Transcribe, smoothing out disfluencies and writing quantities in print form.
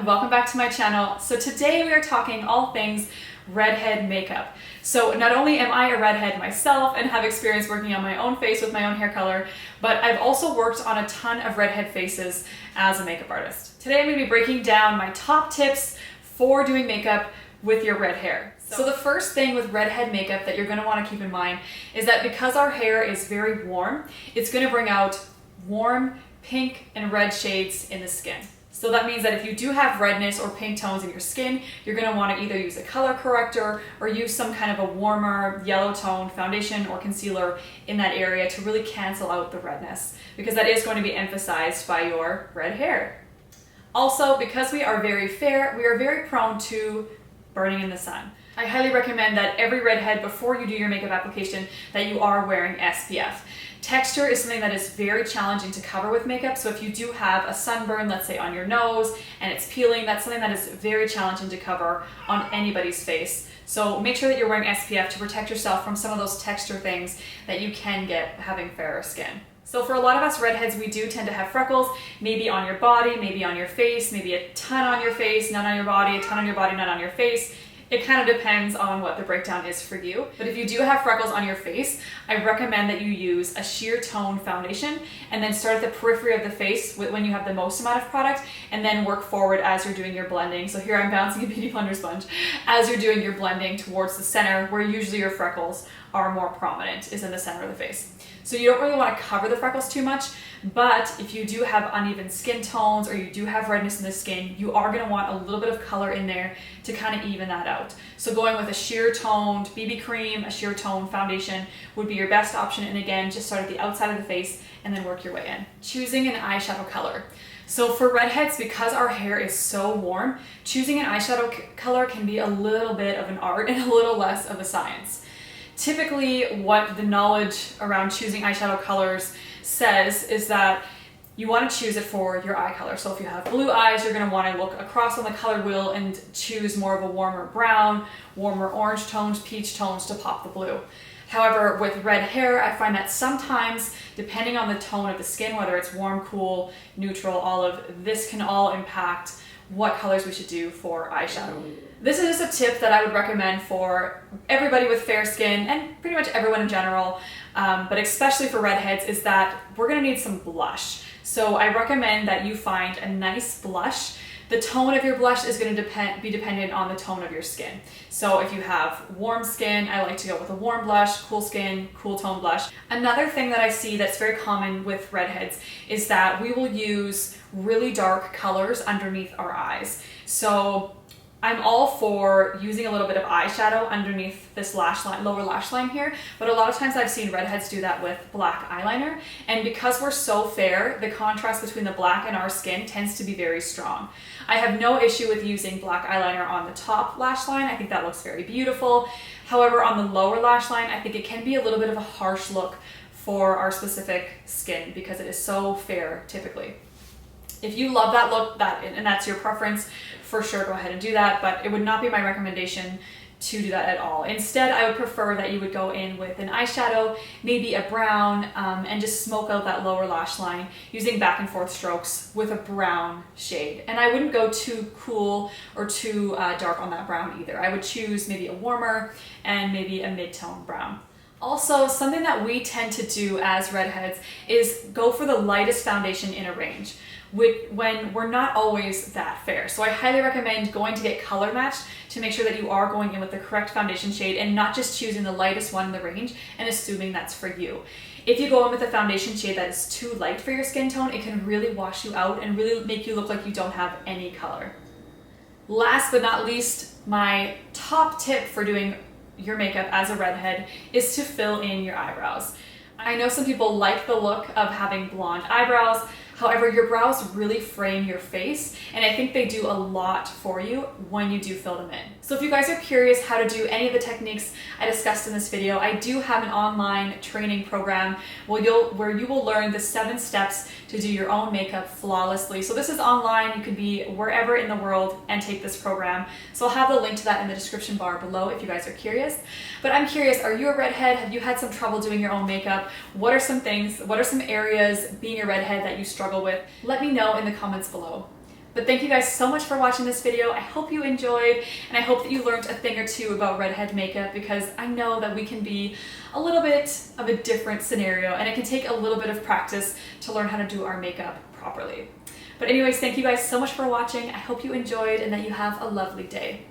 and welcome back to my channel. So today we are talking all things redhead makeup. So not only am I a redhead myself and have experience working on my own face with my own hair color, but I've also worked on a ton of redhead faces as a makeup artist. Today I'm going to be breaking down my top tips for doing makeup with your red hair. So the first thing with redhead makeup that you're going to want to keep in mind is that because our hair is very warm, it's going to bring out warm pink and red shades in the skin. So that means that if you do have redness or pink tones in your skin, you're going to want to either use a color corrector or use some kind of a warmer yellow tone foundation or concealer in that area to really cancel out the redness, because that is going to be emphasized by your red hair. Also, because we are very fair, we are very prone to burning in the sun. I highly recommend that every redhead, before you do your makeup application, that you are wearing SPF. Texture is something that is very challenging to cover with makeup, so if you do have a sunburn, let's say on your nose, and it's peeling, that's something that is very challenging to cover on anybody's face. So make sure that you're wearing SPF to protect yourself from some of those texture things that you can get having fairer skin. So for a lot of us redheads, we do tend to have freckles, maybe on your body, maybe on your face, maybe a ton on your face, none on your body, a ton on your body, none on your face. It kind of depends on what the breakdown is for you. But if you do have freckles on your face, I recommend that you use a sheer tone foundation and then start at the periphery of the face when you have the most amount of product, and then work forward as you're doing your blending. So here I'm bouncing a beauty blender sponge. As you're doing your blending towards the center, where usually your freckles are more prominent, is in the center of the face. So you don't really want to cover the freckles too much, but if you do have uneven skin tones or you do have redness in the skin, you are going to want a little bit of color in there to kind of even that out. So going with a sheer toned BB cream, a sheer toned foundation would be your best option. And again, just start at the outside of the face and then work your way in. Choosing an eyeshadow color. So for redheads, because our hair is so warm, choosing an eyeshadow color can be a little bit of an art and a little less of a science. Typically, what the knowledge around choosing eyeshadow colors says is that you want to choose it for your eye color. So if you have blue eyes, you're going to want to look across on the color wheel and choose more of a warmer brown, warmer orange tones, peach tones to pop the blue. However, with red hair, I find that sometimes, depending on the tone of the skin, whether it's warm, cool, neutral, olive, this can all impact what colors we should do for eyeshadow. This is just a tip that I would recommend for everybody with fair skin and pretty much everyone in general, but especially for redheads, is that we're going to need some blush. So I recommend that you find a nice blush. The tone of your blush is going to be dependent on the tone of your skin. So if you have warm skin, I like to go with a warm blush, cool skin, cool tone blush. Another thing that I see that's very common with redheads is that we will use really dark colors underneath our eyes. So I'm all for using a little bit of eyeshadow underneath this lash line, lower lash line here, but a lot of times I've seen redheads do that with black eyeliner, and because we're so fair, the contrast between the black and our skin tends to be very strong. I have no issue with using black eyeliner on the top lash line. I think that looks very beautiful. However, on the lower lash line, I think it can be a little bit of a harsh look for our specific skin because it is so fair typically. If you love that look, and that's your preference, for sure go ahead and do that, but it would not be my recommendation to do that at all. Instead, I would prefer that you would go in with an eyeshadow, maybe a brown, and just smoke out that lower lash line using back and forth strokes with a brown shade. And I wouldn't go too cool or too dark on that brown either. I would choose maybe a warmer and maybe a mid-tone brown. Also, something that we tend to do as redheads is go for the lightest foundation in a range, when we're not always that fair. So I highly recommend going to get color matched to make sure that you are going in with the correct foundation shade and not just choosing the lightest one in the range and assuming that's for you. If you go in with a foundation shade that is too light for your skin tone, it can really wash you out and really make you look like you don't have any color. Last but not least, my top tip for doing your makeup as a redhead is to fill in your eyebrows. I know some people like the look of having blonde eyebrows. However, your brows really frame your face, and I think they do a lot for you when you do fill them in. So if you guys are curious how to do any of the techniques I discussed in this video, I do have an online training program where you will learn the 7 steps to do your own makeup flawlessly. So this is online. You can be wherever in the world and take this program. So I'll have the link to that in the description bar below if you guys are curious. But I'm curious, are you a redhead? Have you had some trouble doing your own makeup? What are some areas being a redhead that you struggle with? Let me know in the comments below. But thank you guys so much for watching this video. I hope you enjoyed, and I hope that you learned a thing or two about redhead makeup, because I know that we can be a little bit of a different scenario, and it can take a little bit of practice to learn how to do our makeup properly. But anyways, thank you guys so much for watching. I hope you enjoyed and that you have a lovely day.